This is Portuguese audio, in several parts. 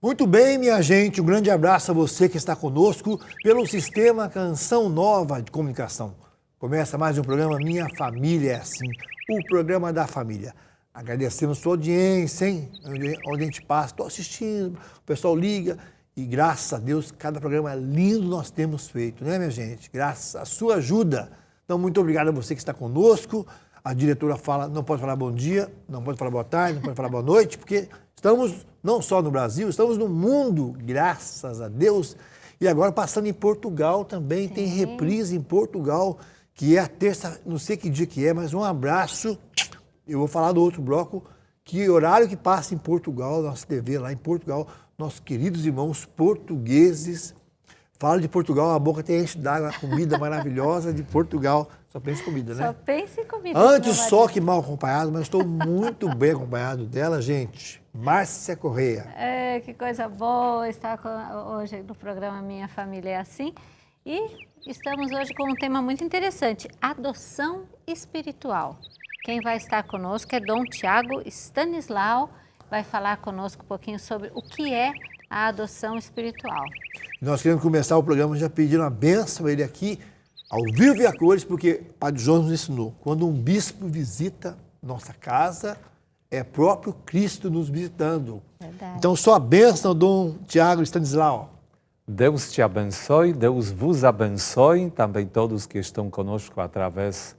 Muito bem, minha gente, um grande abraço a você que está conosco pelo sistema Canção Nova de Comunicação. Começa mais um programa Minha Família é Assim, o programa da família. Agradecemos sua audiência, hein? Onde a gente passa, estou assistindo, o pessoal liga e graças a Deus, cada programa lindo nós temos feito, né, minha gente? Graças à sua ajuda. Então, muito obrigado a você que está conosco. A diretora fala, não pode falar bom dia, não pode falar boa tarde, não pode falar boa noite, porque estamos não só no Brasil, estamos no mundo, graças a Deus. E agora passando em Portugal também, tem reprise em Portugal, que é a terça, não sei que dia que é, mas um abraço. Eu vou falar do outro bloco, que horário que passa em Portugal, nossa TV lá em Portugal, nossos queridos irmãos portugueses. Fala de Portugal, a boca tem enche d'água, comida maravilhosa de Portugal. Só pensa em comida, né? Só pensa em comida. Antes só que mal acompanhado, mas estou muito bem acompanhado dela, gente. Márcia Correia. Que coisa boa estar hoje no programa Minha Família é Assim. E estamos hoje com um tema muito interessante, adoção espiritual. Quem vai estar conosco é Dom Tiago Stanislau, vai falar conosco um pouquinho sobre o que é a adoção espiritual. Nós queremos começar o programa já pedindo a bênção a ele aqui, ao vivo e a cores, porque Padre João nos ensinou, quando um bispo visita nossa casa, é próprio Cristo nos visitando. Verdade. Então, só a bênção, Dom Tiago Stanislau. Deus te abençoe, Deus vos abençoe, também todos que estão conosco através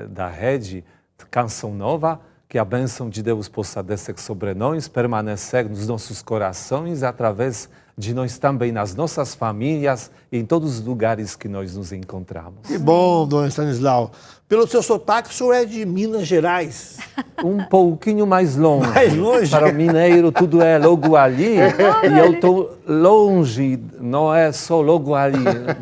da rede Canção Nova, que a bênção de Deus possa descer sobre nós, permanecer nos nossos corações, através de nós também, nas nossas famílias, em todos os lugares que nós nos encontramos. Que bom, Dom Stanislau. Pelo seu sotaque, o senhor é de Minas Gerais. Um pouquinho mais longe. Mais longe? Para o mineiro tudo é logo ali, e eu estou longe, não é só logo ali,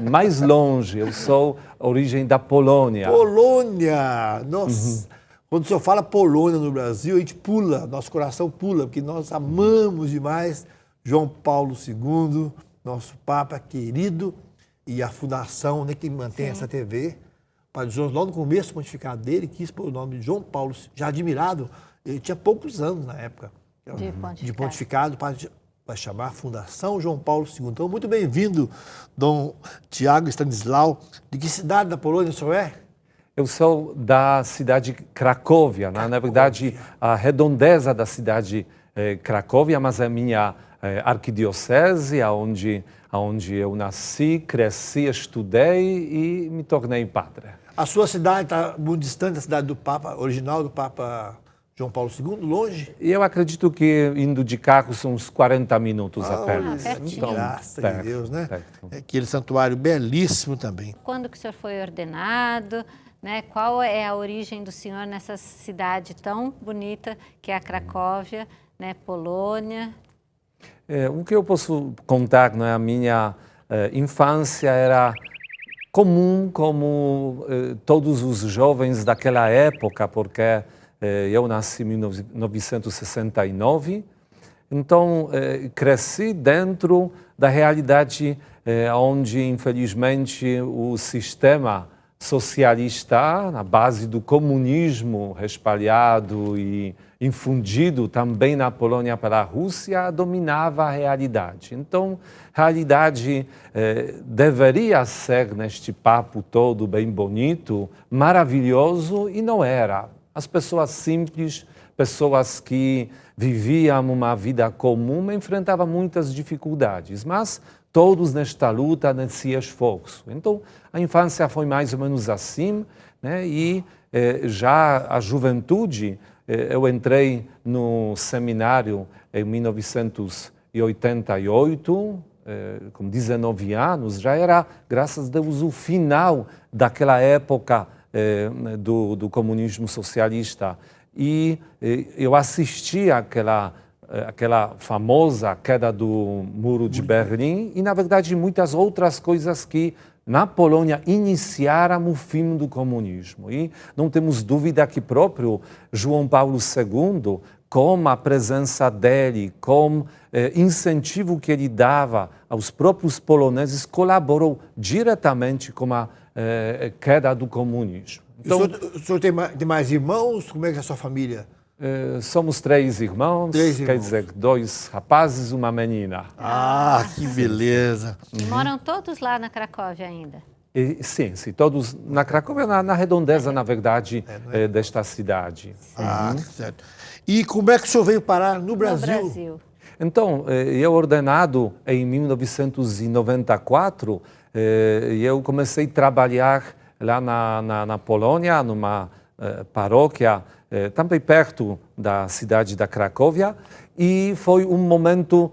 mais longe. Eu sou origem da Polônia. Polônia! Nossa! Quando o senhor fala Polônia no Brasil, a gente pula, nosso coração pula, porque nós amamos demais João Paulo II, nosso Papa querido, e a fundação, né, que mantém essa TV. O Padre João, logo no começo do pontificado dele, quis pôr o nome de João Paulo, já admirado, ele tinha poucos anos na época de pontificado, para chamar Fundação João Paulo II. Então, muito bem-vindo, Dom Tiago Stanislau. De que cidade da Polônia o senhor é? Eu sou da cidade de Cracóvia, na verdade, a redondeza da cidade Cracóvia, mas é minha arquidiocese, onde eu nasci, cresci, estudei e me tornei padre. A sua cidade está muito distante da cidade do Papa, original do Papa João Paulo II, longe? E eu acredito que indo de carro são uns 40 minutos apenas. Pertinho. Graças perto, a Deus, né? perto. Aquele santuário belíssimo também. Quando que o senhor foi ordenado? Né? Qual é a origem do senhor nessa cidade tão bonita que é a Cracóvia, né? Polônia? O que eu posso contar, né? A minha infância era comum como todos os jovens daquela época, porque eu nasci em 1969, então cresci dentro da realidade onde, infelizmente, o sistema socialista, na base do comunismo espalhado e infundido também na Polônia pela Rússia, dominava a realidade. Então, a realidade deveria ser, neste papo todo bem bonito, maravilhoso, e não era. As pessoas simples, pessoas que viviam uma vida comum, enfrentavam muitas dificuldades, mas todos nesta luta, nesse esforço. Então, a infância foi mais ou menos assim, né? E já a juventude, eu entrei no seminário em 1988, com 19 anos, já era, graças a Deus, o final daquela época do comunismo socialista. E eu assisti àquela famosa queda do Muro de Berlim e, na verdade, muitas outras coisas que na Polônia iniciaram o fim do comunismo. E não temos dúvida que próprio João Paulo II, com a presença dele, com incentivo que ele dava aos próprios poloneses, colaborou diretamente com a queda do comunismo. Então, o senhor tem mais irmãos? Como é que é a sua família? Somos 3 irmãos, quer dizer, 2 rapazes e uma menina. Ah, que beleza. E moram todos lá na Cracóvia ainda? Sim, todos na Cracóvia, na redondeza, na verdade, desta cidade. Ah, certo. E como é que o senhor veio parar no Brasil? No Brasil. Então, eu ordenado em 1994, eu comecei a trabalhar lá na Polônia, numa paróquia também perto da cidade da Cracóvia, e foi um momento,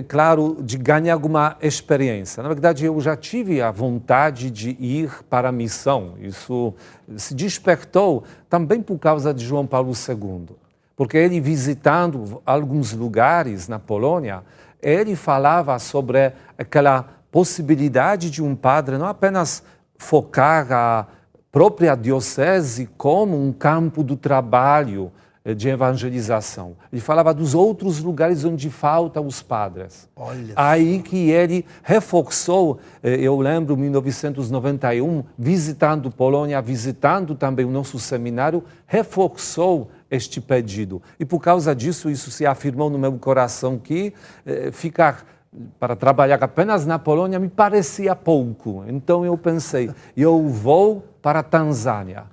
claro, de ganhar alguma experiência. Na verdade, eu já tive a vontade de ir para a missão. Isso se despertou também por causa de João Paulo II, porque ele visitando alguns lugares na Polônia, ele falava sobre aquela possibilidade de um padre não apenas focar a própria diocese como um campo do trabalho de evangelização. Ele falava dos outros lugares onde faltam os padres. Olha. Aí que ele reforçou, eu lembro, em 1991, visitando Polônia, visitando também o nosso seminário, reforçou este pedido. E por causa disso, isso se afirmou no meu coração que ficar para trabalhar apenas na Polônia me parecia pouco. Então eu pensei, eu vou para a Tanzânia,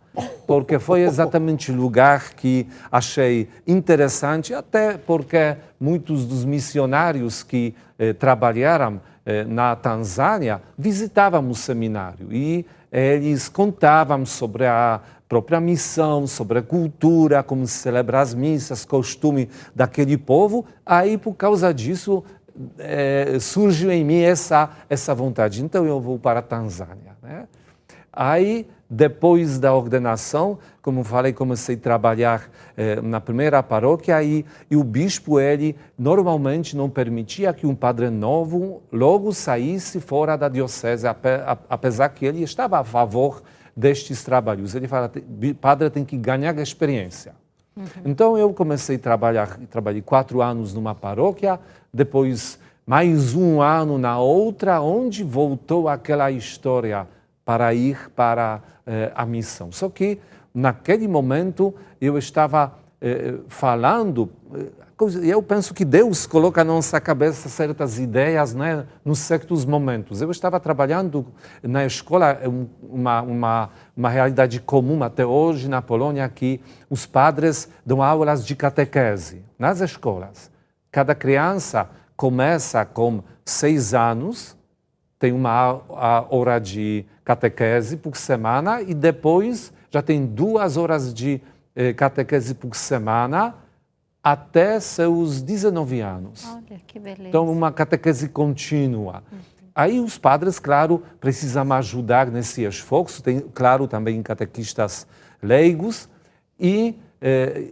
porque foi exatamente o lugar que achei interessante, até porque muitos dos missionários que trabalharam na Tanzânia visitavam o seminário e eles contavam sobre a própria missão, sobre a cultura, como se celebra as missas, costume daquele povo. Aí, por causa disso, surgiu em mim essa vontade. Então, eu vou para a Tanzânia, né? Aí, depois da ordenação, como falei, comecei a trabalhar na primeira paróquia e o bispo, ele normalmente não permitia que um padre novo logo saísse fora da diocese, apesar que ele estava a favor destes trabalhos. Ele fala, padre tem que ganhar experiência. Uhum. Então, eu comecei a trabalhei 4 anos numa paróquia, depois mais 1 ano na outra, onde voltou aquela história para ir para a missão. Só que, naquele momento, eu estava falando, eu penso que Deus coloca na nossa cabeça certas ideias, né, nos certos momentos. Eu estava trabalhando na escola, uma realidade comum até hoje na Polônia, que os padres dão aulas de catequese nas escolas. Cada criança começa com 6 anos, tem uma hora de catequese por semana e depois já tem 2 horas de catequese por semana até seus 19 anos. Olha, que beleza. Então, uma catequese contínua. Uhum. Aí os padres, claro, precisam ajudar nesse esforço. Tem, claro, também catequistas leigos. E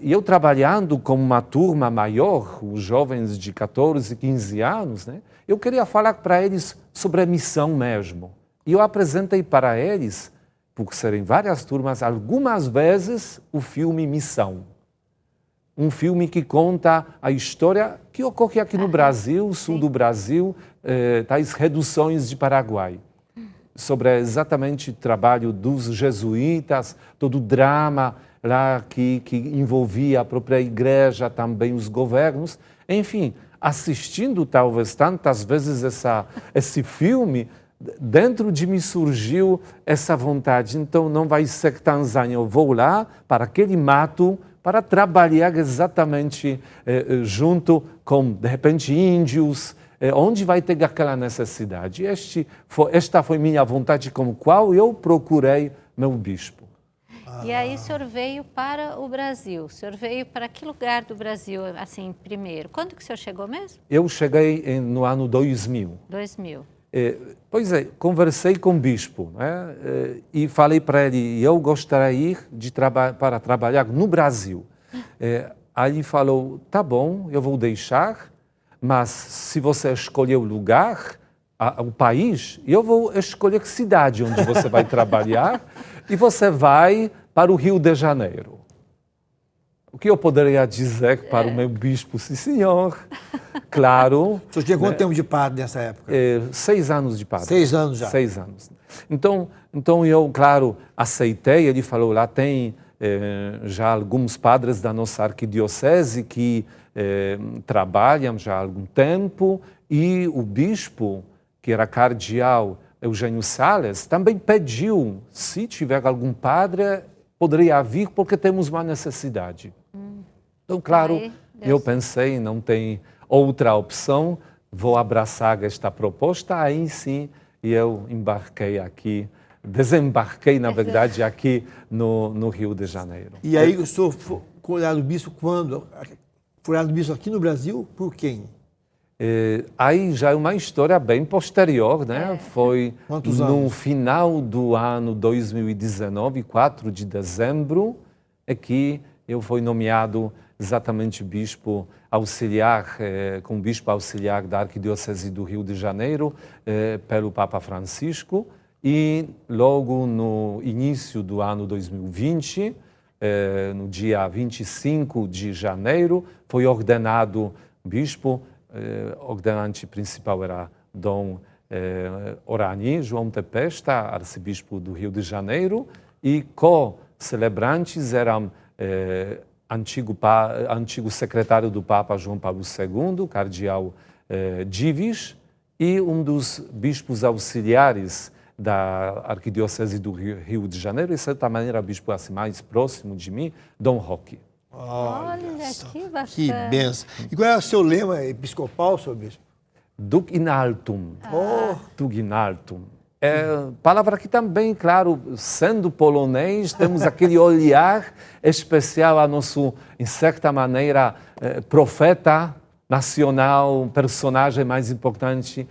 eu trabalhando com uma turma maior, os jovens de 14, 15 anos, né, eu queria falar para eles sobre a missão mesmo. E eu apresentei para eles, por serem várias turmas, algumas vezes o filme Missão. Um filme que conta a história que ocorre aqui no Brasil, sul do Brasil, tais reduções de Paraguai. Sobre exatamente o trabalho dos jesuítas, todo o drama lá que envolvia a própria igreja, também os governos. Enfim, assistindo talvez tantas vezes esse filme, dentro de mim surgiu essa vontade. Então não vai ser Tanzânia, eu vou lá para aquele mato para trabalhar exatamente junto com, de repente, índios, onde vai ter aquela necessidade. Esta foi minha vontade com a qual eu procurei meu bispo. E aí o senhor veio para o Brasil. O senhor veio para que lugar do Brasil, assim, primeiro? Quando que o senhor chegou mesmo? Eu cheguei no ano 2000. 2000. Pois é, conversei com o bispo, né, e falei para ele, eu gostaria de ir para trabalhar no Brasil. Aí ele falou, tá bom, eu vou deixar, mas se você escolher o lugar, o país, eu vou escolher que cidade onde você vai trabalhar e você vai para o Rio de Janeiro. O que eu poderia dizer para o meu bispo? Sim, senhor. Claro. O senhor tinha quanto tempo de padre nessa época? 6 anos de padre. 6 anos já? 6 anos. Então eu, claro, aceitei. Ele falou, lá tem já alguns padres da nossa arquidiocese que trabalham já há algum tempo, e o bispo, que era cardeal Eugênio Sales, também pediu, se tiver algum padre, poderia vir porque temos uma necessidade. Então, claro, eu pensei, não tem outra opção, vou abraçar esta proposta, aí sim eu desembarquei, na verdade, aqui no Rio de Janeiro. E aí o senhor foi ordenado bispo quando? Foi ordenado bispo aqui no Brasil por quem? Aí já é uma história bem posterior, né? Foi Quantos no anos? final do ano 2019, 4 de dezembro, é que eu fui nomeado exatamente bispo auxiliar, como bispo auxiliar da Arquidiocese do Rio de Janeiro, pelo Papa Francisco. E logo no início do ano 2020, no dia 25 de janeiro, foi ordenado bispo. Ordenante principal era Dom Orani João Tempesta, arcebispo do Rio de Janeiro, e co-celebrantes eram antigo secretário do Papa João Paulo II, cardeal Divis, e um dos bispos auxiliares da Arquidiocese do Rio de Janeiro, e de certa maneira bispo assim mais próximo de mim, Dom Roque. Olha, que bacana. Que benção. E qual é o seu lema episcopal, senhor bispo? Duc in altum. Duc in altum. Palavra que também, claro, sendo polonês, temos aquele olhar especial a nosso, em certa maneira, profeta nacional, personagem mais importante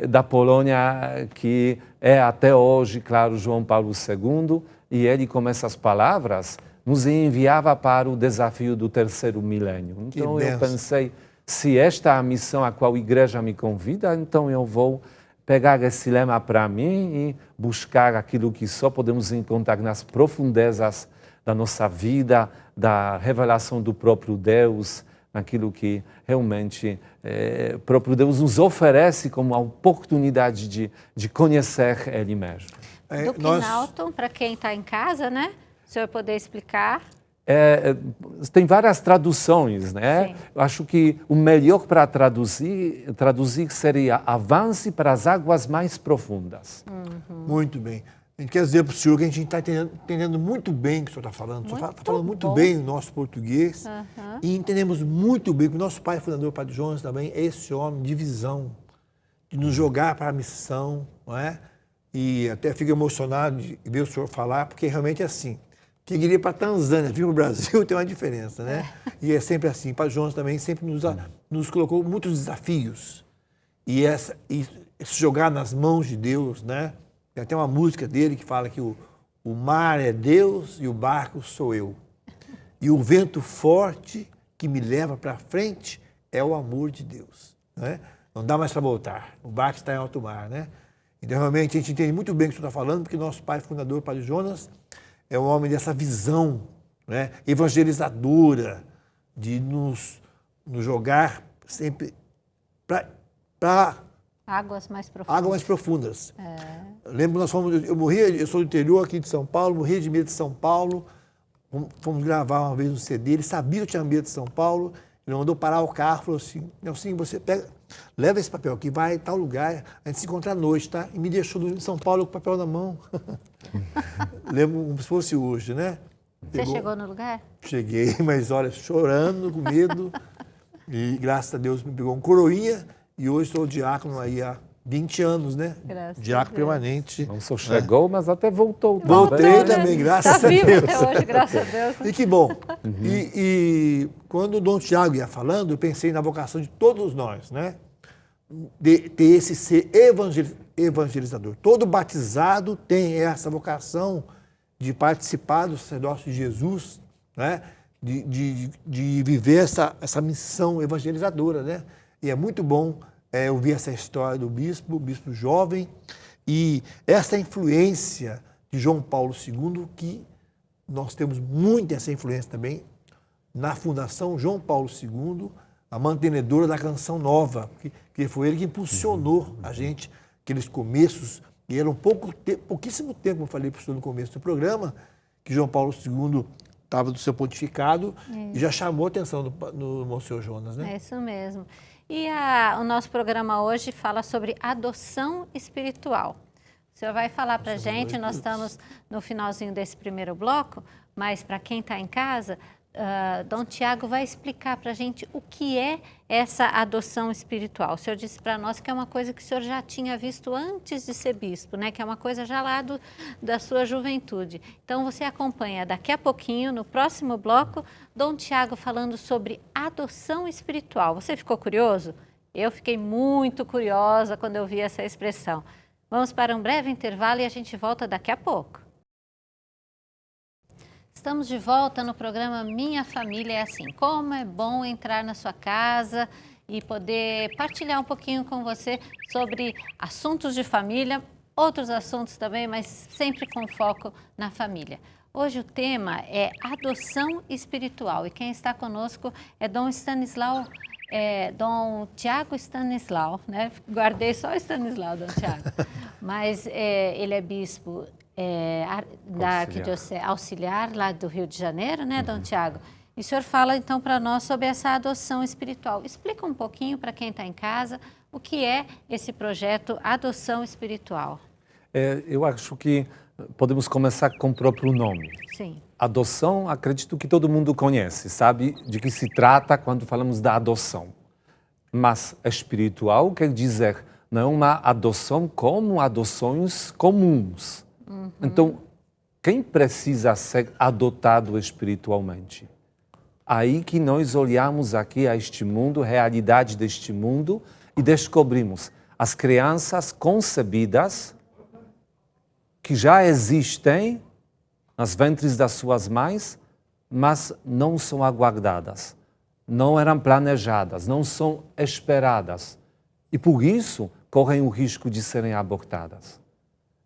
da Polônia, que é até hoje, claro, João Paulo II, e ele, com essas palavras, nos enviava para o desafio do terceiro milênio. Então eu pensei, se esta é a missão a qual a igreja me convida, então eu vou pegar esse lema para mim e buscar aquilo que só podemos encontrar nas profundezas da nossa vida, da revelação do próprio Deus, naquilo que realmente o próprio Deus nos oferece como a oportunidade de conhecer Ele mesmo. Duc in altum, para quem está em casa, né? O senhor poder explicar? Tem várias traduções, né? Sim. Eu acho que o melhor para traduzir seria avance para as águas mais profundas. Muito bem. A gente quer dizer para o senhor que a gente está entendendo muito bem o que o senhor está falando. O senhor está falando muito bem o nosso português. E entendemos muito bem que o nosso pai fundador, o Padre Jonas, também é esse homem de visão, de nos jogar para a missão, não é? E até fico emocionado de ver o senhor falar, porque realmente é assim. Quem iria para a Tanzânia, vir para o Brasil, tem uma diferença, né? E é sempre assim. O Padre Jonas também sempre nos colocou muitos desafios. E se jogar nas mãos de Deus, né? Tem até uma música dele que fala que o mar é Deus e o barco sou eu. E o vento forte que me leva para frente é o amor de Deus, né? Não dá mais para voltar. O barco está em alto mar, né? Então, realmente, a gente entende muito bem o que o senhor está falando, porque nosso pai fundador, o Padre Jonas, é um homem dessa visão, né, evangelizadora, de nos jogar para águas mais profundas. Águas mais profundas. Lembro, eu sou do interior aqui de São Paulo, morria de medo de São Paulo, fomos gravar uma vez um CD, ele sabia que eu tinha medo de São Paulo, ele mandou parar o carro, falou assim, Nelson, você leva esse papel aqui, vai em tal lugar, a gente se encontra à noite, tá? E me deixou dormir em São Paulo com o papel na mão. Lembro como se fosse hoje, né? Você chegou no lugar? Cheguei, mas olha, chorando, com medo. E graças a Deus me pegou um coroinha e hoje sou diácono aí há 20 anos, né? Graças Diácono permanente. Não só chegou, mas até voltou. Voltei também, graças a Deus. Está vivo até hoje, graças a Deus. E que bom. E quando o Dom Tiago ia falando, eu pensei na vocação de todos nós, né? De ter esse ser evangelizador. Todo batizado tem essa vocação de participar do sacerdócio de Jesus, né? De viver essa missão evangelizadora, né? E é muito bom ouvir essa história do bispo jovem, e essa influência de João Paulo II, que nós temos muito essa influência também na Fundação João Paulo II, a mantenedora da Canção Nova, que foi ele que impulsionou a gente, aqueles começos, e era pouquíssimo tempo, como eu falei para o senhor no começo do programa, que João Paulo II estava do seu pontificado e já chamou a atenção do Monsenhor Jonas, né? É isso mesmo. E o nosso programa hoje fala sobre adoção espiritual. O senhor vai falar para a gente, nós estamos no finalzinho desse primeiro bloco, mas para quem está em casa, Dom Tiago vai explicar para a gente o que é essa adoção espiritual. O senhor disse para nós que é uma coisa que o senhor já tinha visto antes de ser bispo, né? Que é uma coisa já lá da sua juventude. Então você acompanha daqui a pouquinho, no próximo bloco, Dom Tiago falando sobre adoção espiritual. Você ficou curioso? Eu fiquei muito curiosa quando eu vi essa expressão. Vamos para um breve intervalo e a gente volta daqui a pouco. Estamos de volta no programa Minha Família é Assim. Como é bom entrar na sua casa e poder partilhar um pouquinho com você sobre assuntos de família, outros assuntos também, mas sempre com foco na família. Hoje o tema é adoção espiritual e quem está conosco é Dom Tiago Stanislau, né? Guardei só o Stanislau, Dom Tiago, mas ele é bispo da Arquidiocese Auxiliar, lá do Rio de Janeiro, né, Dom Tiago? E o senhor fala então para nós sobre essa adoção espiritual. Explica um pouquinho para quem está em casa o que é esse projeto Adoção Espiritual. Eu acho que podemos começar com o próprio nome. Sim. Adoção, acredito que todo mundo conhece, sabe de que se trata quando falamos da adoção. Mas espiritual quer dizer não é uma adoção como adoções comuns. Então, quem precisa ser adotado espiritualmente? Aí que nós olhamos aqui a este mundo, a realidade deste mundo e descobrimos as crianças concebidas que já existem nas ventres das suas mães, mas não são aguardadas, não eram planejadas, não são esperadas e por isso correm o risco de serem abortadas.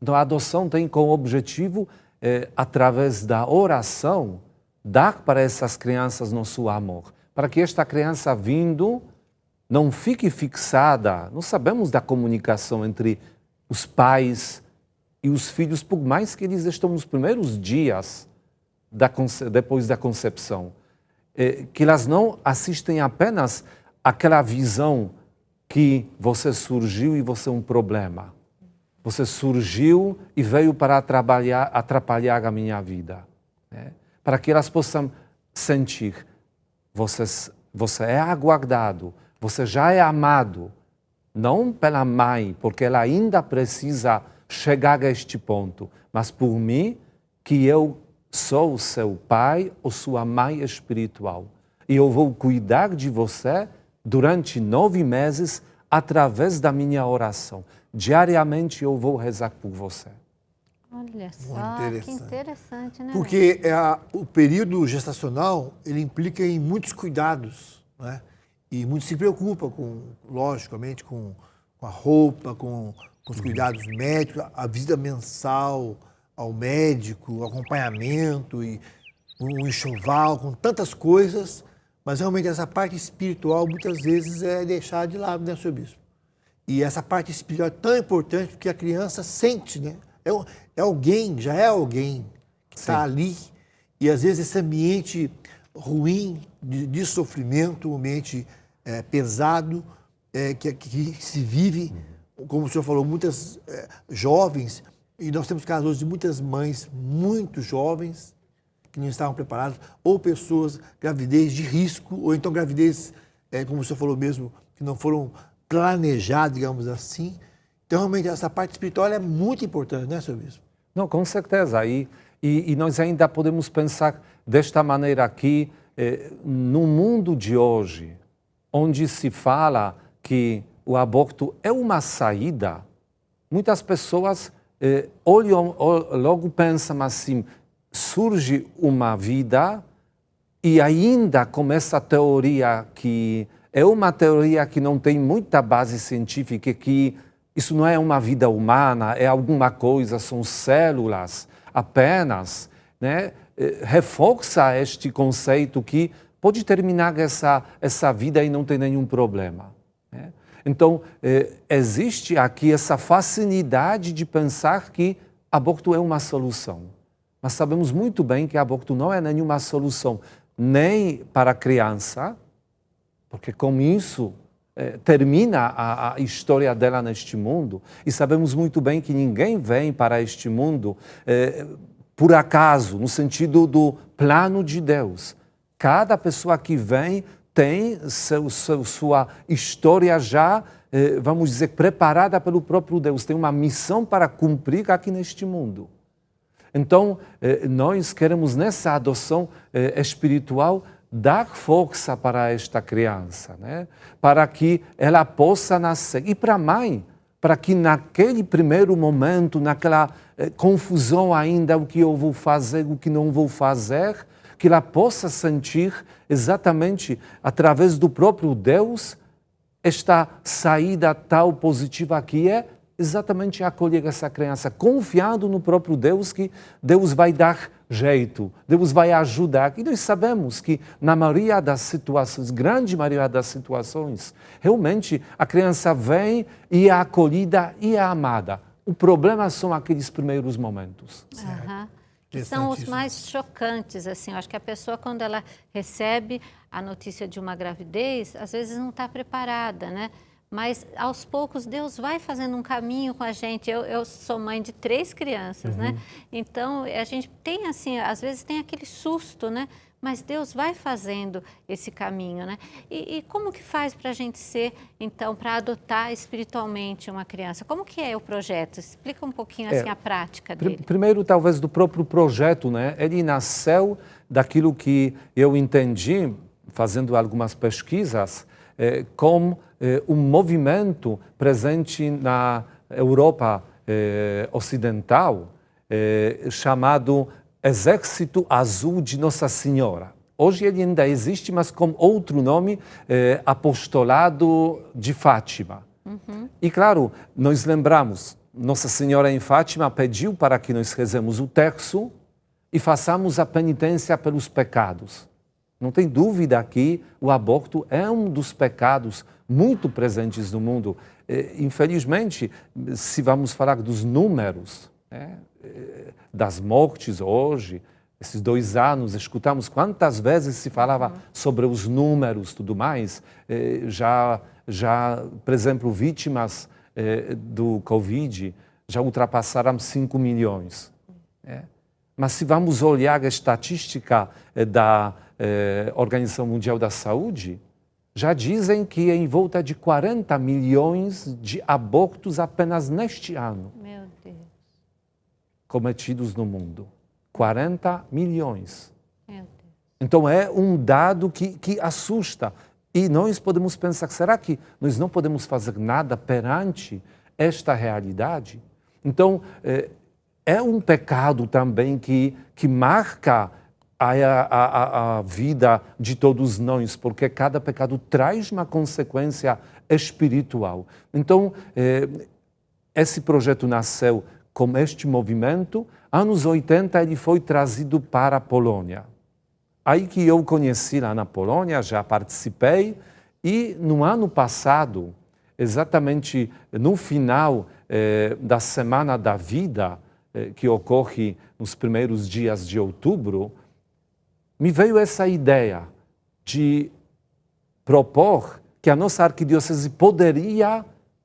Então, a adoção tem como objetivo, através da oração, dar para essas crianças nosso amor. Para que esta criança vindo não fique fixada. Nós sabemos da comunicação entre os pais e os filhos, por mais que eles estão nos primeiros dias depois da concepção. Que elas não assistem apenas àquela visão que você surgiu e você é um problema. Você surgiu e veio para atrapalhar a minha vida. Né? Para que elas possam sentir, você é aguardado, você já é amado, não pela mãe, porque ela ainda precisa chegar a este ponto, mas por mim, que eu sou o seu pai ou sua mãe espiritual. E eu vou cuidar de você durante 9 meses através da minha oração. Diariamente eu vou rezar por você. Olha só, que interessante, né? Porque o período gestacional, ele implica em muitos cuidados, né? E muito se preocupa logicamente, com a roupa, com os cuidados médicos, a visita mensal ao médico, o acompanhamento e um enxoval, com tantas coisas, mas realmente essa parte espiritual muitas vezes é deixada de lado, né, senhor bispo? E essa parte espiritual é tão importante porque a criança sente, né? Já é alguém que está ali. E às vezes esse ambiente ruim de sofrimento, um ambiente pesado, que se vive, como o senhor falou, muitas jovens, e nós temos casos de muitas mães muito jovens que não estavam preparadas, ou pessoas, gravidez de risco, ou então gravidez, como o senhor falou mesmo, que não foram planejadas, digamos assim. Então, realmente, essa parte espiritual é muito importante, né, senhor bispo? Não, com certeza. E nós ainda podemos pensar desta maneira aqui, no mundo de hoje, onde se fala que o aborto é uma saída, muitas pessoas logo pensam assim, surge uma vida e ainda começa a teoria que é uma teoria que não tem muita base científica, que isso não é uma vida humana, é alguma coisa, são células apenas, né? Reforça este conceito que pode terminar essa vida e não ter nenhum problema. Né? Então, existe aqui essa facilidade de pensar que aborto é uma solução. mas sabemos muito bem que o aborto não é nenhuma solução nem para a criança, porque com isso termina a história dela neste mundo, e sabemos muito bem que ninguém vem para este mundo por acaso, no sentido do plano de Deus. Cada pessoa que vem tem sua história já, vamos dizer, preparada pelo próprio Deus, tem uma missão para cumprir aqui neste mundo. Então, nós queremos nessa adoção espiritual dar força para esta criança, né? Para que ela possa nascer. E para a mãe, para que naquele primeiro momento, naquela confusão ainda, o que eu vou fazer, o que não vou fazer, que ela possa sentir exatamente através do próprio Deus esta saída tal positiva que é exatamente acolher essa criança, confiando no próprio Deus, que Deus vai dar jeito, Deus vai ajudar. E nós sabemos que na maioria das situações, grande maioria das situações, realmente a criança vem e é acolhida e é amada. O problema são aqueles primeiros momentos. Que são os mais chocantes, assim. Eu acho que a pessoa, quando ela recebe a notícia de uma gravidez, às vezes não está preparada, né? Mas, aos poucos, Deus vai fazendo um caminho com a gente. Eu sou mãe de 3 crianças, né? Então, a gente tem, assim, às vezes tem aquele susto, né? Mas Deus vai fazendo esse caminho, né? E como que faz para a gente ser, então, para adotar espiritualmente uma criança? Como que é o projeto? Explica um pouquinho, assim, a prática dele. Primeiro, talvez, do próprio projeto, né? Ele nasceu daquilo que eu entendi, fazendo algumas pesquisas, como um movimento presente na Europa Ocidental, chamado Exército Azul de Nossa Senhora. Hoje ele ainda existe, mas com outro nome, Apostolado de Fátima. E claro, nós lembramos, Nossa Senhora em Fátima pediu para que nós rezemos o terço e façamos a penitência pelos pecados. Não tem dúvida que o aborto é um dos pecados muito presentes no mundo. Infelizmente, se vamos falar dos números, né, das mortes hoje, esses 2 anos, escutamos quantas vezes se falava sobre os números e tudo mais. Já, por exemplo, vítimas do Covid já ultrapassaram 5 milhões. Mas se vamos olhar a estatística da Organização Mundial da Saúde, já dizem que é em volta de 40 milhões de abortos apenas neste ano. Meu Deus. Cometidos no mundo. 40 milhões. Meu Deus. Então é um dado que assusta. E nós podemos pensar, será que nós não podemos fazer nada perante esta realidade? Então, é um pecado também que marca a vida de todos nós, porque cada pecado traz uma consequência espiritual. Então, esse projeto nasceu com este movimento. Anos 80 ele foi trazido para a Polônia. Aí que eu conheci lá na Polônia, já participei, e no ano passado, exatamente no final da Semana da Vida, que ocorre nos primeiros dias de outubro, me veio essa ideia de propor que a nossa arquidiocese poderia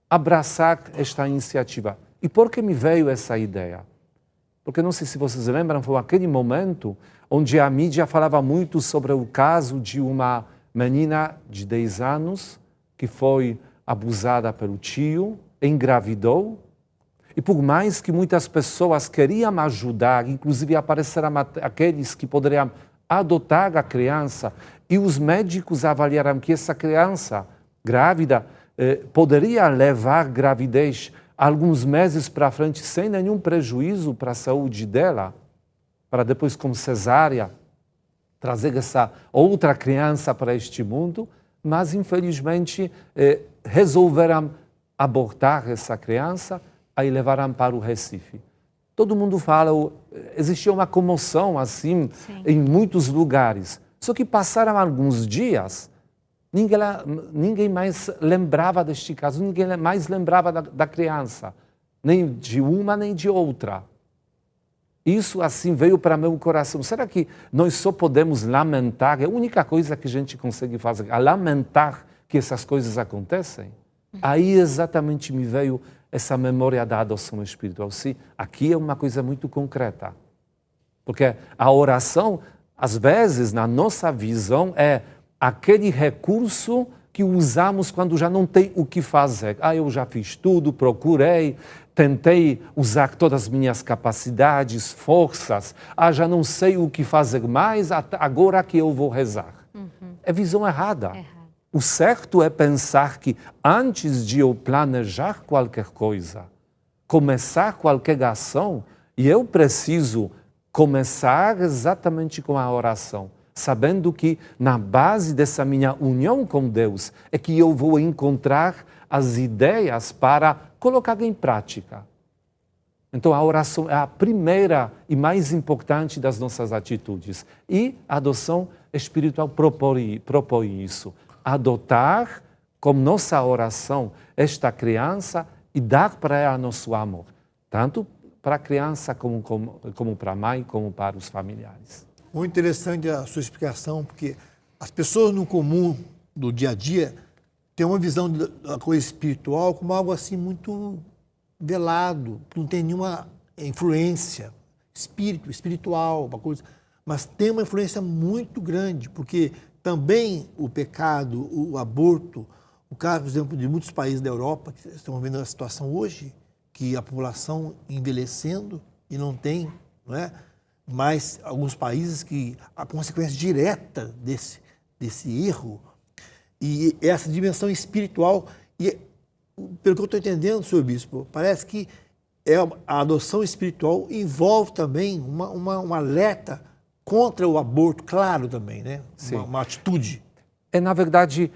abraçar esta iniciativa. E por que me veio essa ideia? Porque não sei se vocês lembram, foi aquele momento onde a mídia falava muito sobre o caso de uma menina de 10 anos que foi abusada pelo tio, engravidou, e por mais que muitas pessoas queriam ajudar, inclusive apareceram aqueles que poderiam adotar a criança, e os médicos avaliaram que essa criança grávida poderia levar gravidez alguns meses para frente sem nenhum prejuízo para a saúde dela, para depois, com cesárea, trazer essa outra criança para este mundo, mas infelizmente resolveram abortar essa criança e levaram para o Recife. Todo mundo fala, existia uma comoção assim em muitos lugares. Só que passaram alguns dias, ninguém mais lembrava deste caso, ninguém mais lembrava da criança, nem de uma nem de outra. Isso assim veio para meu coração. Será que nós só podemos lamentar? É a única coisa que a gente consegue fazer, a lamentar que essas coisas acontecem? Aí exatamente me veio essa memória da adoção espiritual. Sim, aqui é uma coisa muito concreta. Porque a oração, às vezes, na nossa visão, é aquele recurso que usamos quando já não tem o que fazer. Eu já fiz tudo, procurei, tentei usar todas as minhas capacidades, forças. Já não sei o que fazer mais, agora que eu vou rezar. É visão errada. O certo é pensar que antes de eu planejar qualquer coisa, começar qualquer ação, e eu preciso começar exatamente com a oração, sabendo que na base dessa minha união com Deus é que eu vou encontrar as ideias para colocar em prática. Então a oração é a primeira e mais importante das nossas atitudes. E a adoção espiritual propõe isso. Adotar como nossa oração esta criança e dar para ela nosso amor. Tanto para a criança como para a mãe, como para os familiares. Muito interessante a sua explicação, porque as pessoas no comum do dia a dia têm uma visão da coisa espiritual como algo assim muito velado, não tem nenhuma influência espiritual, uma coisa, mas tem uma influência muito grande, porque também o pecado, o aborto, o caso, por exemplo, de muitos países da Europa, que estão vendo a situação hoje, que a população envelhecendo e não tem, não é? Mas alguns países que a consequência direta desse erro e essa dimensão espiritual, e pelo que eu estou entendendo, senhor bispo, parece que a adoção espiritual envolve também um alerta contra o aborto, claro também, né? Uma atitude. Na verdade,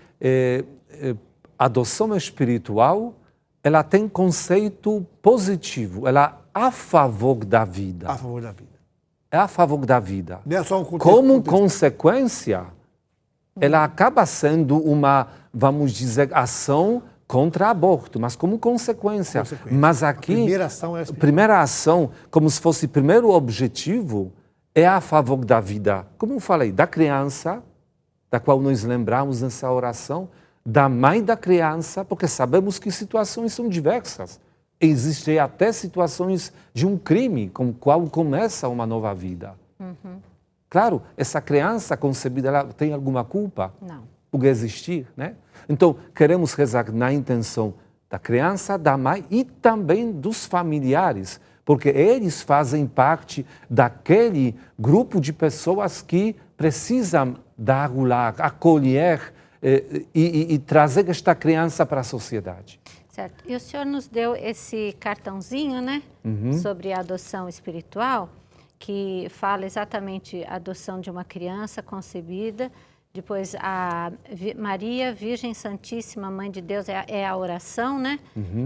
a adoção espiritual, ela tem conceito positivo, ela é a favor da vida. A favor da vida. É a favor da vida. Não é só um contexto, como consequência, ela acaba sendo uma, vamos dizer, ação contra aborto, mas como consequência. Mas aqui, a primeira ação, como se fosse o primeiro objetivo, é a favor da vida. Como eu falei, da criança, da qual nós lembramos nessa oração, da mãe da criança, porque sabemos que situações são diversas. Existem até situações de um crime com o qual começa uma nova vida. Claro, essa criança concebida, ela tem alguma culpa? Não. Por existir, né? Então, queremos rezar na intenção da criança, da mãe e também dos familiares, porque eles fazem parte daquele grupo de pessoas que precisam dar o lar, acolher e trazer esta criança para a sociedade. Certo. E o senhor nos deu esse cartãozinho, né, sobre a adoção espiritual, que fala exatamente a adoção de uma criança concebida, depois a Maria, Virgem Santíssima, Mãe de Deus, é a oração, né,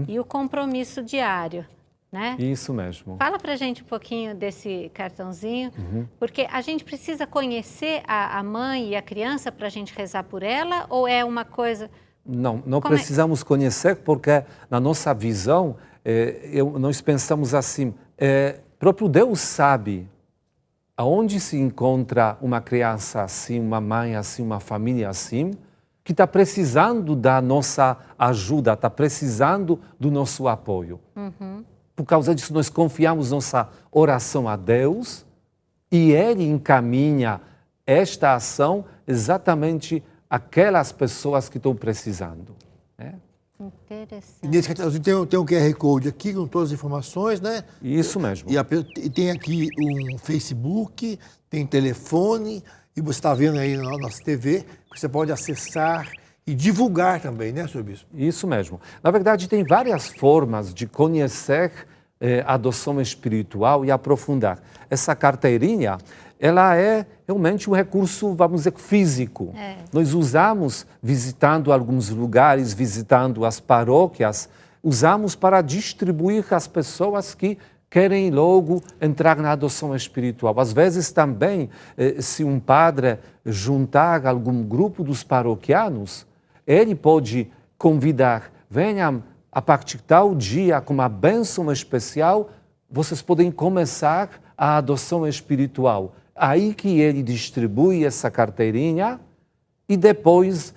e o compromisso diário, né? Isso mesmo. Fala pra gente um pouquinho desse cartãozinho, porque a gente precisa conhecer a mãe e a criança para a gente rezar por ela, ou é uma coisa... Não precisamos conhecer, porque na nossa visão, nós pensamos assim, próprio Deus sabe aonde se encontra uma criança assim, uma mãe assim, uma família assim, que está precisando da nossa ajuda, está precisando do nosso apoio. Por causa disso, nós confiamos nossa oração a Deus e Ele encaminha esta ação exatamente aquelas pessoas que estão precisando. Né? Interessante. E nesse cartãozinho tem um QR Code aqui com todas as informações, né? Isso mesmo. E tem aqui um Facebook, tem telefone, e você está vendo aí na nossa TV, que você pode acessar e divulgar também, né, senhor bispo? Isso mesmo. Na verdade, tem várias formas de conhecer a adoção espiritual e aprofundar. Essa carteirinha, ela é realmente um recurso, vamos dizer, físico. Nós usamos visitando alguns lugares, visitando as paróquias, usamos para distribuir às pessoas que querem logo entrar na adoção espiritual. Às vezes também, se um padre juntar algum grupo dos paroquianos, ele pode convidar, venham a partir de tal dia com uma bênção especial, vocês podem começar a adoção espiritual. Aí que ele distribui essa carteirinha e depois,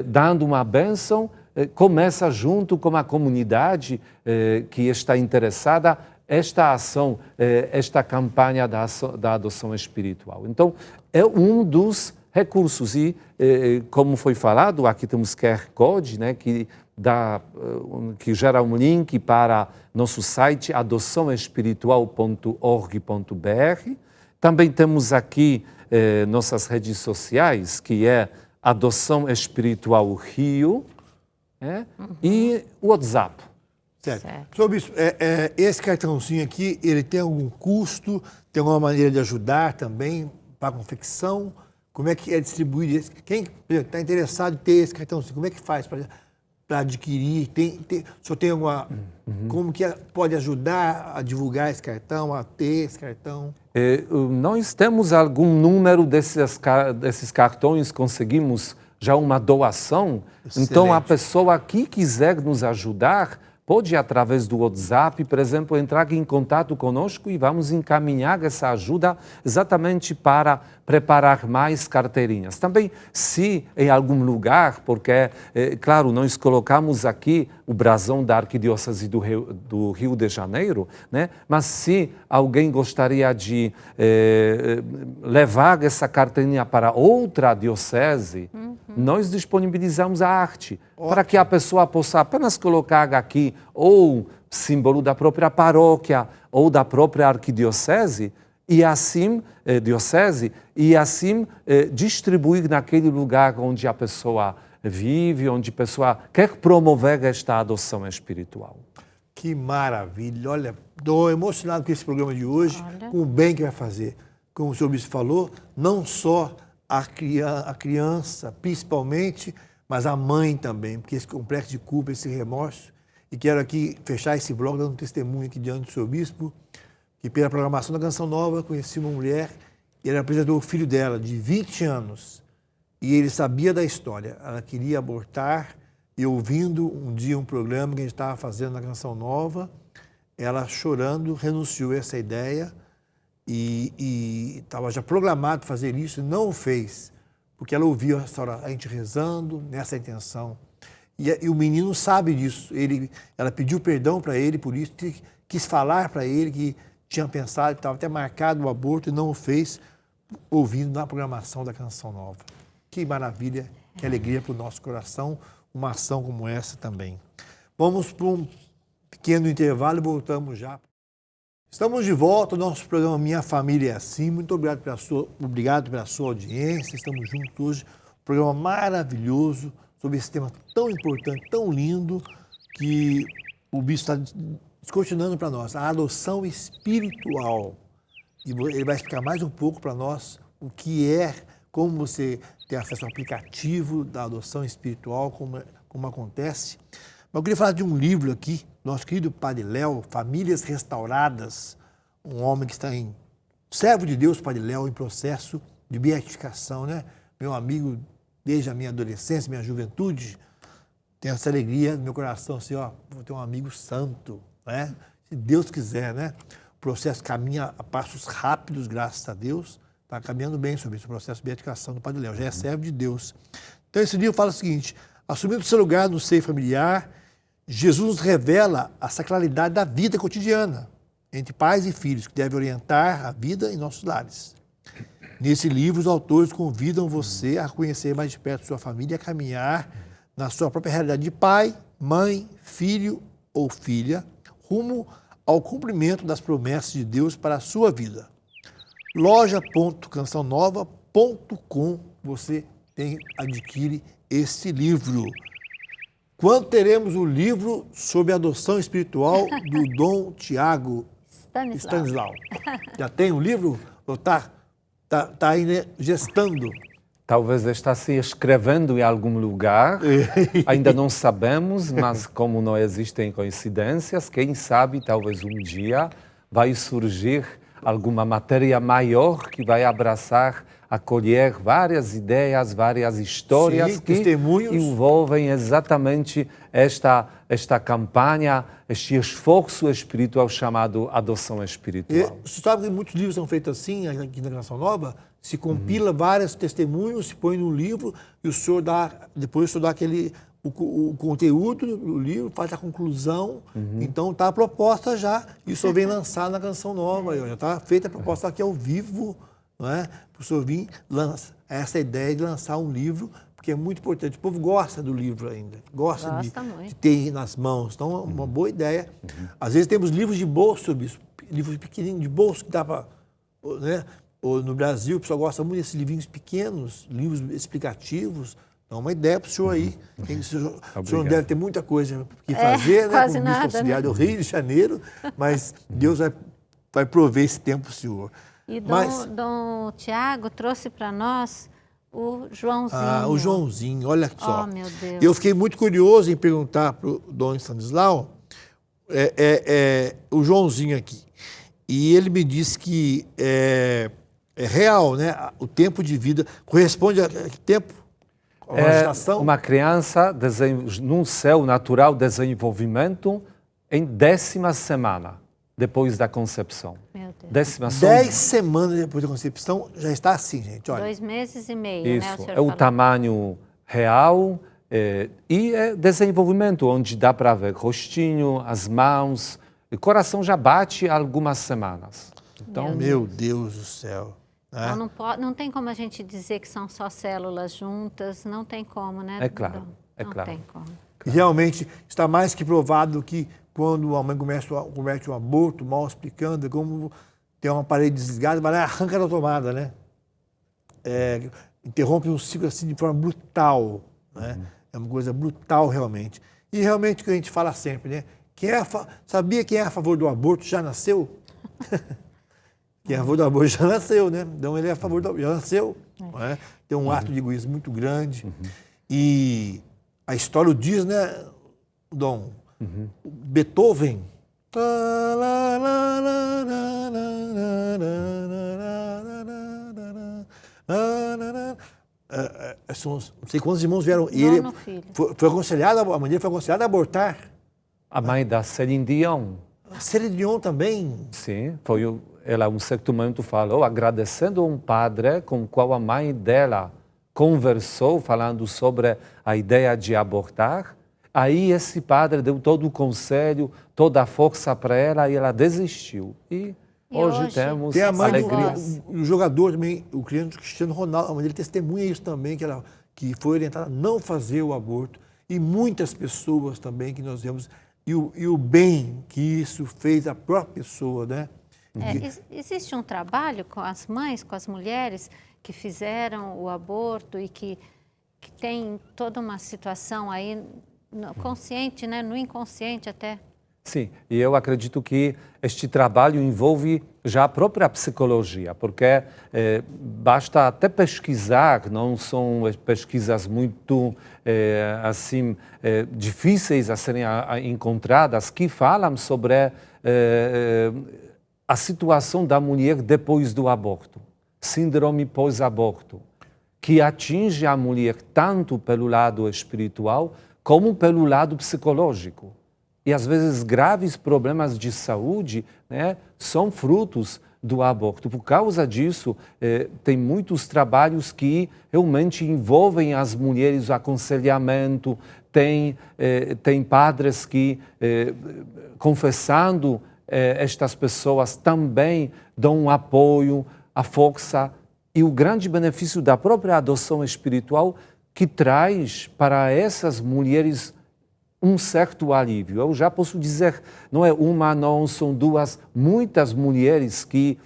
dando uma bênção, começa junto com a comunidade que está interessada esta ação, esta campanha da adoção espiritual. Então, é um dos recursos e, como foi falado, aqui temos QR Code, né, que gera um link para nosso site adoçãoespiritual.org.br. Também temos aqui nossas redes sociais, que é Adoção Espiritual Rio, e o WhatsApp. Certo. Sobre isso, esse cartãozinho aqui, ele tem algum custo? Tem alguma maneira de ajudar também para a confecção? Como é que é distribuído? Quem está interessado em ter esse cartãozinho, como é que faz para adquirir? O senhor tem alguma... Como que pode ajudar a divulgar esse cartão, a ter esse cartão? Nós temos algum número desses cartões, conseguimos já uma doação. Excelente. Então, a pessoa que quiser nos ajudar pode, através do WhatsApp, por exemplo, entrar em contato conosco e vamos encaminhar essa ajuda exatamente para preparar mais carteirinhas. Também, se em algum lugar, porque, claro, nós colocamos aqui o brasão da Arquidiocese do Rio de Janeiro, né? Mas se alguém gostaria de levar essa carteirinha para outra diocese, nós disponibilizamos a arte. Ótimo. Para que a pessoa possa apenas colocar aqui ou símbolo da própria paróquia ou da própria arquidiocese e assim, distribuir naquele lugar onde a pessoa vive, onde a pessoa quer promover esta adoção espiritual. Que maravilha! Olha, estou emocionado com esse programa de hoje, com o bem que vai fazer. Como o senhor Bispo falou, não só a criança, principalmente, mas a mãe também, porque esse complexo de culpa, esse remorso. E quero aqui fechar esse blog dando um testemunho aqui diante do senhor Bispo, que pela programação da Canção Nova conheci uma mulher e ela apresentou o filho dela, de 20 anos, e ele sabia da história. Ela queria abortar e ouvindo um dia um programa que a gente estava fazendo na Canção Nova, ela chorando renunciou a essa ideia e estava já programado fazer isso e não o fez, porque ela ouviu a gente rezando nessa intenção. E o menino sabe disso. Ela pediu perdão para ele por isso, quis falar para ele que tinha pensado, estava até marcado o aborto e não o fez, ouvindo na programação da Canção Nova. Que maravilha, que alegria para o nosso coração, uma ação como essa também. Vamos para um pequeno intervalo e voltamos já. Estamos de volta ao nosso programa Minha Família é Assim. Muito obrigado pela sua audiência. Estamos juntos hoje. Um programa maravilhoso sobre esse tema tão importante, tão lindo, que o Bispo está descortinando para nós. A adoção espiritual. E ele vai explicar mais um pouco para nós o que é, como você tem acesso ao aplicativo da adoção espiritual, como acontece. Mas eu queria falar de um livro aqui, nosso querido Padre Léo, Famílias Restauradas, um homem que está servo de Deus, Padre Léo, em processo de beatificação, né? Meu amigo, desde a minha adolescência, minha juventude, tenho essa alegria no meu coração, assim, ó, vou ter um amigo santo, né? Se Deus quiser, né? O processo caminha a passos rápidos, graças a Deus, está caminhando bem sobre esse processo de beatificação do Padre Léo, já é servo de Deus. Então, esse livro fala o seguinte: assumindo seu lugar no seio familiar, Jesus nos revela a sacralidade da vida cotidiana entre pais e filhos, que deve orientar a vida em nossos lares. Nesse livro, os autores convidam você a conhecer mais de perto sua família e a caminhar na sua própria realidade de pai, mãe, filho ou filha, rumo ao cumprimento das promessas de Deus para a sua vida. loja.cançãonova.com você adquire esse livro. Quando teremos o livro sobre adoção espiritual do Dom Tiago Stanislau? Já tem um livro? Ou está ainda gestando? Talvez está se escrevendo em algum lugar, ainda não sabemos, mas como não existem coincidências, quem sabe talvez um dia vai surgir alguma matéria maior que vai abraçar acolher várias ideias, várias histórias Sim, que testemunhos. envolvem exatamente esta campanha, este esforço espiritual chamado adoção espiritual. Você sabe que muitos livros são feitos assim, aqui na Canção Nova, se compila vários testemunhos, se põe num livro e o senhor dá, depois o senhor dá o conteúdo do livro, faz a conclusão. Então está a proposta já, e o senhor vem lançar na Canção Nova, já está feita a proposta aqui ao vivo, não é? Para o senhor vir lançar essa ideia de lançar um livro, porque é muito importante. O povo gosta do livro ainda, gosta de ter nas mãos. Então é uma boa ideia. Às vezes temos livros de bolso, bispo, livros pequenininhos de bolso que dá para... Né? Ou no Brasil, o pessoal gosta muito desses livrinhos pequenos, livros explicativos. Então, uma ideia para o senhor aí. O senhor não deve ter muita coisa que fazer, né? Quase como nada, bispo auxiliar do Rio de Janeiro, mas Deus vai prover esse tempo para o senhor. E Dom Tiago trouxe para nós o Joãozinho. O Joãozinho, olha só. Oh, meu Deus. Eu fiquei muito curioso em perguntar para o Dom Stanislau o Joãozinho aqui. E ele me disse que é real, né? O tempo de vida corresponde a que tempo? A uma gestação? Uma criança num seu natural desenvolvimento em 10ª semana depois da concepção. Meu Deus. 10 semanas depois da concepção já está assim, gente. Olha. 2 meses e meio, Isso, né? O senhor é falou. o tamanho real e é desenvolvimento, onde dá para ver rostinho, as mãos, o coração já bate há algumas semanas. Então, meu Deus do céu. Né? Então, não tem como a gente dizer que são só células juntas, não tem como, né? É claro, Não tem como. E realmente está mais que provado que quando a mãe comete um aborto, mal explicando, é como tem uma parede desligada, vai lá e arranca da tomada, né? Interrompe um ciclo assim de forma brutal, né? É uma coisa brutal realmente. E realmente o que a gente fala sempre, né? Sabia quem é a favor do aborto já nasceu? Quem é a favor do aborto já nasceu, né? Então ele é a favor do aborto, já nasceu. Não é? Tem um ato de egoísmo muito grande. E a história diz, né, Dom? Beethoven. Não sei quantos irmãos vieram. E ele foi aconselhado, a mãe dele foi aconselhada a abortar. a mãe da Céline Dion. Céline Dion também? Sim, ela um certo momento falou, agradecendo a um padre com o qual a mãe dela conversou, falando sobre a ideia de abortar. Aí esse padre deu todo o conselho, toda a força para ela e ela desistiu. E hoje temos tem a mãe alegria. do jogador também, o Cristiano Ronaldo, a mãe dele testemunha isso também, que foi orientada a não fazer o aborto. E muitas pessoas também que nós vemos, e o bem que isso fez à própria pessoa, né? Existe um trabalho com as mães, com as mulheres que fizeram o aborto e que tem toda uma situação aí consciente, né, no inconsciente até. Sim, e eu acredito que este trabalho envolve já a própria psicologia, porque basta até pesquisar, não são pesquisas muito difíceis a serem encontradas, que falam sobre a situação da mulher depois do aborto, síndrome pós-aborto, que atinge a mulher tanto pelo lado espiritual como pelo lado psicológico. E, às vezes, graves problemas de saúde, né, são frutos do aborto. Por causa disso, tem muitos trabalhos que realmente envolvem as mulheres, o aconselhamento, tem padres que, confessando estas pessoas, também dão um apoio, a força e o grande benefício da própria adoção espiritual que traz para essas mulheres um certo alívio. Eu já posso dizer, não é uma, não são duas, muitas mulheres que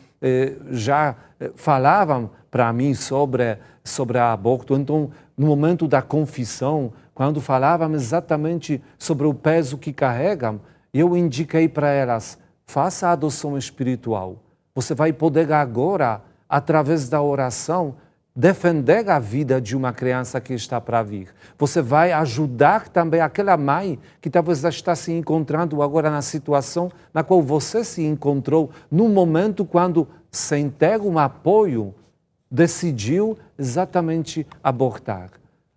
já falavam para mim sobre aborto. Então, no momento da confissão, quando falavam exatamente sobre o peso que carregam, eu indiquei para elas, faça a adoção espiritual. Você vai poder agora, através da oração, defender a vida de uma criança que está para vir. Você vai ajudar também aquela mãe que talvez está se encontrando agora na situação na qual você se encontrou, num momento quando, sem ter um apoio, decidiu exatamente abortar.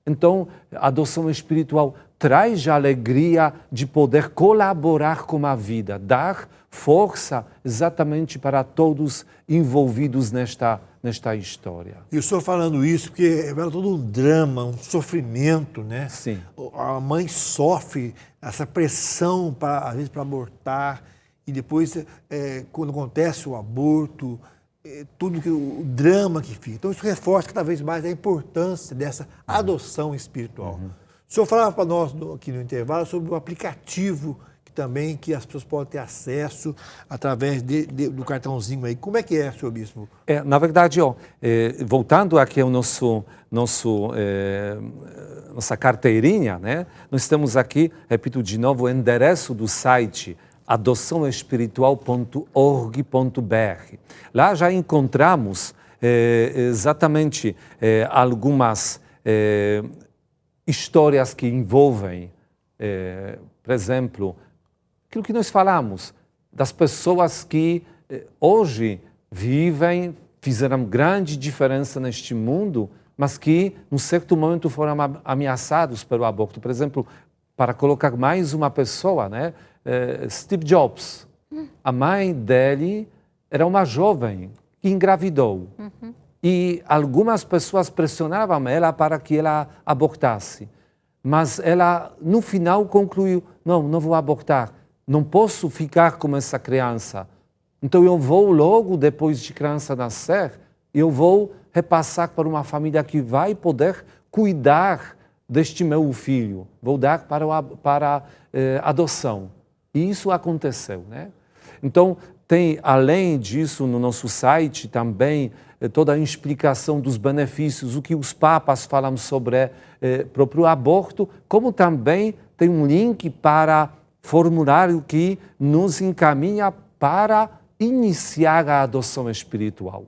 Então, a adoção espiritual traz a alegria de poder colaborar com a vida, dar força exatamente para todos envolvidos nesta história. E o senhor falando isso, porque revela todo um drama, um sofrimento, né? Sim. A mãe sofre essa pressão, às vezes, para abortar, e depois, quando acontece o aborto, o drama que fica. Então, isso reforça cada vez mais a importância dessa adoção espiritual. O senhor falava para nós aqui no intervalo sobre o aplicativo que as pessoas podem ter acesso através do cartãozinho aí. Como é que é, senhor bispo? Na verdade, voltando aqui ao nossa carteirinha, né? Nós temos aqui, repito de novo, o endereço do site adoçãoespiritual.org.br. Lá já encontramos exatamente algumas histórias que envolvem, por exemplo, aquilo que nós falamos, das pessoas que hoje fizeram grande diferença neste mundo, mas que, num certo momento, foram ameaçados pelo aborto. Por exemplo, para colocar mais uma pessoa, né? Steve Jobs. A mãe dele era uma jovem que engravidou. E algumas pessoas pressionavam ela para que ela abortasse. Mas ela, no final, concluiu, não vou abortar. Não posso ficar com essa criança. Então eu vou logo, depois de criança nascer, eu vou repassar para uma família que vai poder cuidar deste meu filho. Vou dar para adoção. E isso aconteceu, né? Então, tem, além disso, no nosso site também toda a explicação dos benefícios, o que os papas falam sobre próprio aborto, como também tem um link para formulário que nos encaminha para iniciar a adoção espiritual.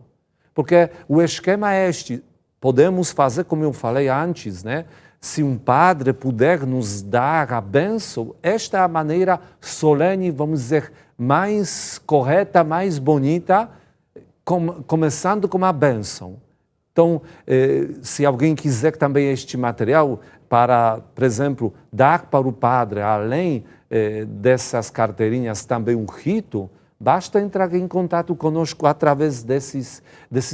Porque o esquema é este, podemos fazer como eu falei antes, né? Se um padre puder nos dar a bênção, esta é a maneira solene, vamos dizer, mais correta, mais bonita, começando com a bênção. Então, se alguém quiser também este material para, por exemplo, dar para o padre, além dessas carteirinhas, também um rito, basta entrar em contato conosco através desses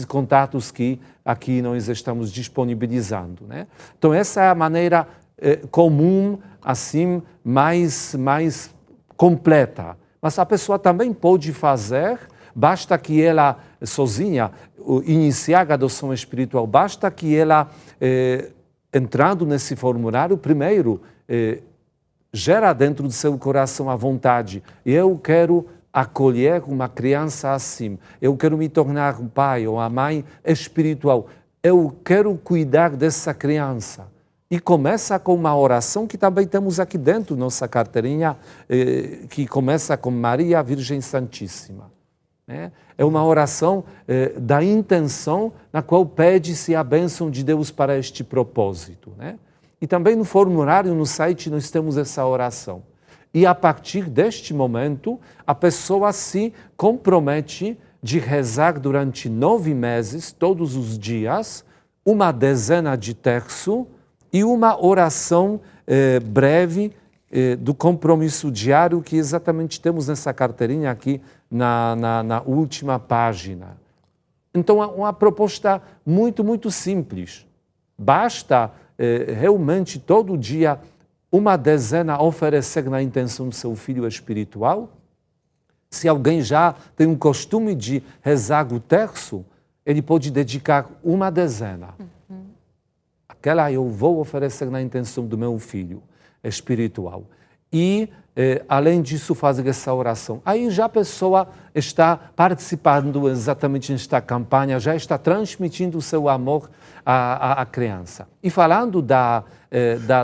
contatos que aqui nós estamos disponibilizando, né? Então, essa é a maneira comum, assim, mais completa. Mas a pessoa também pode fazer, basta que ela, sozinha, iniciar a adoção espiritual, basta que ela, entrando nesse formulário, primeiro, gera dentro do seu coração a vontade. Eu quero acolher uma criança assim. Eu quero me tornar um pai ou a mãe espiritual. Eu quero cuidar dessa criança. E começa com uma oração que também temos aqui dentro, nossa carteirinha, que começa com Maria Virgem Santíssima. É uma oração da intenção na qual pede-se a bênção de Deus para este propósito, né? E também no formulário, no site, nós temos essa oração. E a partir deste momento, a pessoa se compromete de rezar durante 9 meses, todos os dias, uma dezena de terço e uma oração breve do compromisso diário que exatamente temos nessa carteirinha aqui na última página. Então, é uma proposta muito, muito simples. Basta realmente todo dia uma dezena oferecer na intenção do seu filho espiritual. Se alguém já tem um costume de rezar o terço, ele pode dedicar uma dezena. Aquela eu vou oferecer na intenção do meu filho espiritual. E, além disso, fazer essa oração. Aí já a pessoa está participando exatamente nesta campanha, já está transmitindo o seu amor à criança. E falando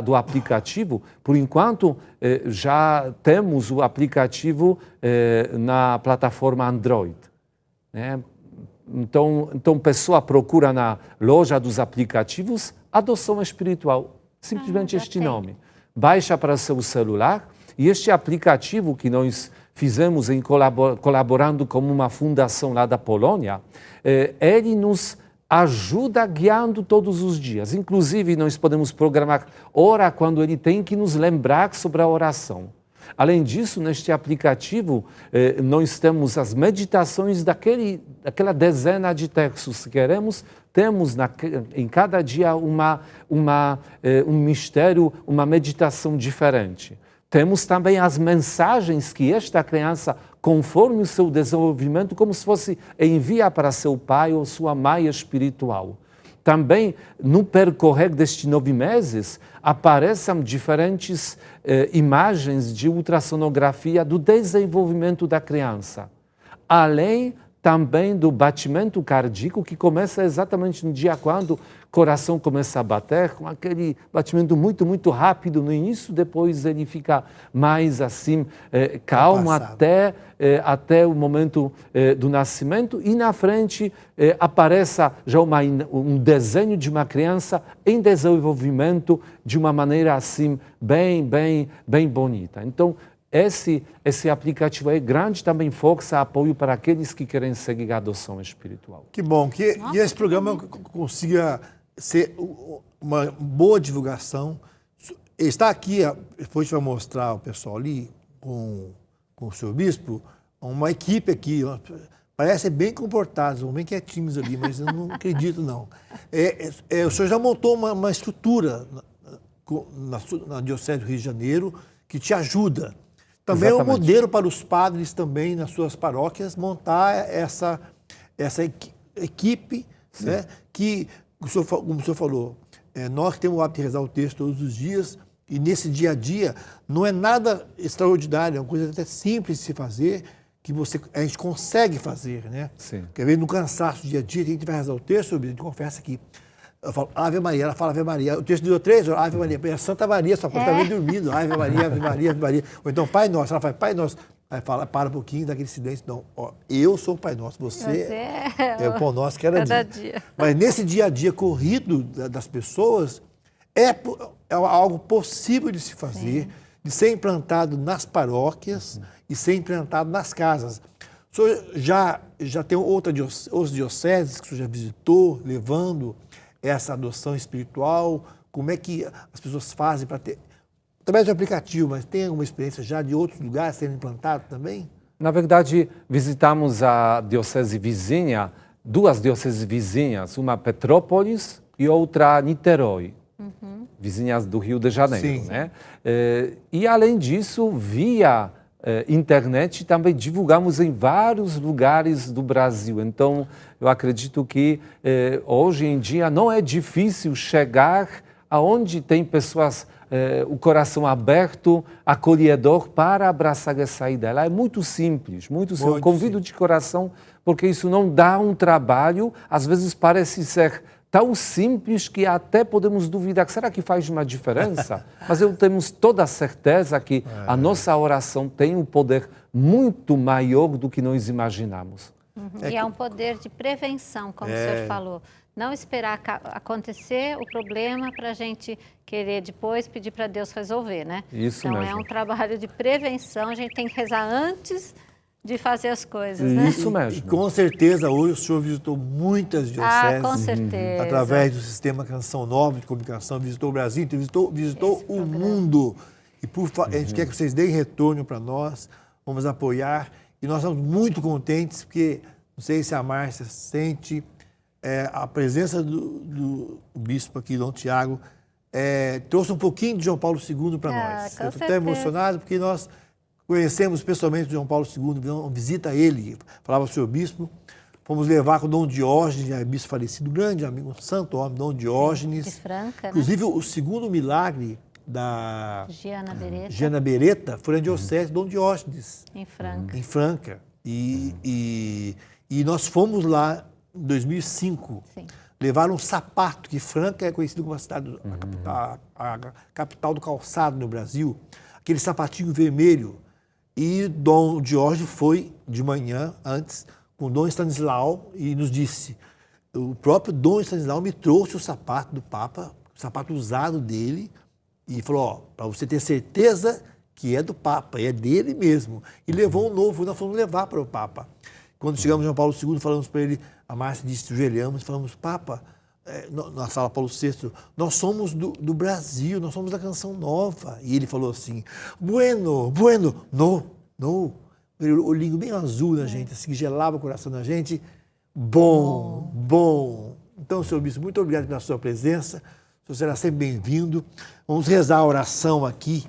do aplicativo, por enquanto já temos o aplicativo na plataforma Android, né? Então, a pessoa procura na loja dos aplicativos Adoção Espiritual, simplesmente este nome. Baixa para seu celular e este aplicativo que nós fizemos colaborando com uma fundação lá da Polônia, ele nos ajuda guiando todos os dias. Inclusive, nós podemos programar hora quando ele tem que nos lembrar sobre a oração. Além disso, neste aplicativo, nós temos as meditações daquela dezena de textos. Se queremos, temos em cada dia um mistério, uma meditação diferente. Temos também as mensagens que esta criança, conforme o seu desenvolvimento, como se fosse envia para seu pai ou sua mãe espiritual. Também, no percorrer destes 9 meses, aparecem diferentes imagens de ultrassonografia do desenvolvimento da criança. Além também do batimento cardíaco, que começa exatamente no dia quando o coração começa a bater, com aquele batimento muito, muito rápido no início, depois ele fica mais assim, calmo até o momento do nascimento, e na frente aparece já um desenho de uma criança em desenvolvimento de uma maneira assim, bem bonita. Então, esse aplicativo é grande, também força apoio para aqueles que querem seguir a adoção espiritual. Que bom que esse programa consiga ser uma boa divulgação. Está aqui, depois a gente vai mostrar ao pessoal ali, com o senhor bispo, uma equipe aqui, parecem bem comportados, bem quietinhos ali, mas eu não acredito não. O senhor já montou uma estrutura na Diocese do Rio de Janeiro que te ajuda. Também é um modelo para os padres também nas suas paróquias montar essa equipe, né, que, como o senhor falou, nós temos o hábito de rezar o texto todos os dias e nesse dia a dia não é nada extraordinário, é uma coisa até simples de se fazer, que a gente consegue fazer, né? Sim. Quer ver, no cansaço do dia a dia, a gente vai rezar o texto, a gente confessa aqui. Eu falo Ave Maria, ela fala Ave Maria. O texto deu 3 horas, Ave Maria. Santa Maria, só pode estar bem dormindo. Ave Maria, Ave Maria, Ave Maria. Ou então Pai Nosso, ela fala Pai Nosso. Aí fala, para um pouquinho daquele silêncio. Não, eu sou o Pai Nosso, você é o Pão Nosso cada dia. Mas nesse dia a dia corrido das pessoas, é algo possível de se fazer, de ser implantado nas paróquias e ser implantado nas casas. O senhor já tem outras dioceses que o senhor já visitou, levando essa adoção espiritual? Como é que as pessoas fazem para ter, através do aplicativo, mas tem alguma experiência já de outros lugares sendo implantado também? Na verdade, visitamos a diocese vizinha, 2 dioceses vizinhas, uma Petrópolis e outra Niterói, vizinhas do Rio de Janeiro. Sim. Né? E além disso, via internet também divulgamos em vários lugares do Brasil. Então, eu acredito que hoje em dia não é difícil chegar aonde tem pessoas, o coração aberto, acolhedor para abraçar essa ideia. Ela é muito simples, muito simples. Eu convido de coração, porque isso não dá um trabalho, às vezes parece ser tão simples que até podemos duvidar, será que faz uma diferença? Mas temos toda a certeza que a nossa oração tem um poder muito maior do que nós imaginamos. E é um poder de prevenção, como o senhor falou. Não esperar acontecer o problema para a gente querer depois pedir para Deus resolver, né? Isso então mesmo. É um trabalho de prevenção, a gente tem que rezar antes de fazer as coisas, né? Isso mesmo. E com certeza hoje o senhor visitou muitas dioceses. Com certeza. Através do sistema Canção Nova de comunicação, visitou o Brasil, visitou o mundo. E a gente quer que vocês deem retorno para nós, vamos apoiar. E nós estamos muito contentes, porque não sei se a Márcia sente a presença do bispo aqui, Dom Tiago, trouxe um pouquinho de João Paulo II para nós. Eu estou até emocionado, porque nós conhecemos pessoalmente o João Paulo II, uma visita a ele, falava o senhor bispo, fomos levar com o Dom Diógenes, bispo falecido, grande amigo, um santo homem, Dom Diógenes. De Franca, inclusive, o segundo milagre da Giana Beretta foi na diocese de Dom Diógenes. Em Franca. Em Franca. E nós fomos lá em 2005. Sim. Levaram um sapato, que Franca é conhecido como a cidade, a capital do calçado no Brasil, aquele sapatinho vermelho. E Dom Diógenes foi de manhã, antes, com Dom Stanislau e nos disse, o próprio Dom Stanislau me trouxe o sapato do Papa, o sapato usado dele, e falou, para você ter certeza que é do Papa, é dele mesmo. E levou um novo, nós fomos levar para o Papa. Quando chegamos em João Paulo II, falamos para ele, a Márcia disse, ajoelhamos e falamos, Papa, na sala Paulo VI, nós somos do Brasil, nós somos da Canção Nova. E ele falou assim, bueno, no. O olhinho bem azul na gente, assim, gelava o coração da gente. Bom. Então, senhor bispo, muito obrigado pela sua presença. O senhor será sempre bem-vindo. Vamos rezar a oração aqui,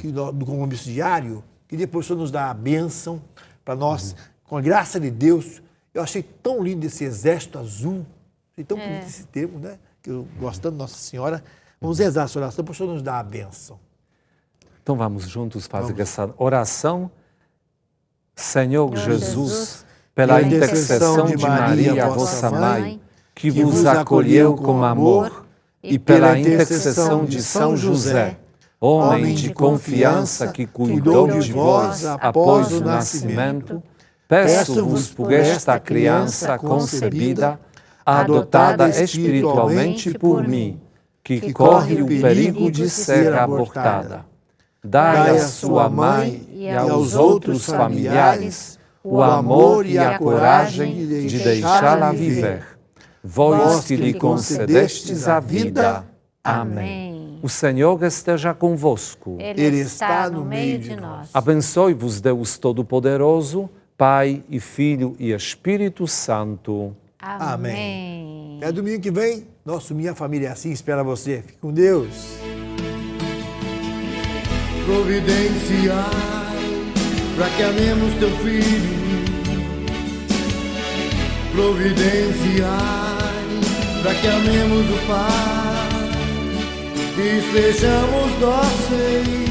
do compromisso diário, e depois o senhor nos dá a bênção para nós, com a graça de Deus. Eu achei tão lindo esse exército azul, achei tão bonito esse termo, né? Que eu gosto tanto de Nossa Senhora. Vamos rezar essa oração, para o senhor nos dar a bênção. Então vamos juntos fazer essa oração. Senhor Jesus, pela intercessão de Maria, vossa Mãe, que vos acolheu com amor, e pela intercessão de São José, homem de confiança que cuidou de vós após o nascimento, peço-vos por esta criança concebida, adotada espiritualmente por mim, que corre o perigo de ser abortada. Dai à sua mãe e aos outros familiares o amor e a coragem de deixá-la viver. Vós que lhe concedestes a vida. Amém. O Senhor esteja convosco. Ele está no meio de nós. Abençoe-vos Deus Todo-Poderoso, Pai e Filho e Espírito Santo. Amém. É domingo que vem, nosso Minha Família é Assim espera você. Fique com Deus. Providenciai para que amemos teu filho. Providenciai para que amemos o Pai e sejamos dóceis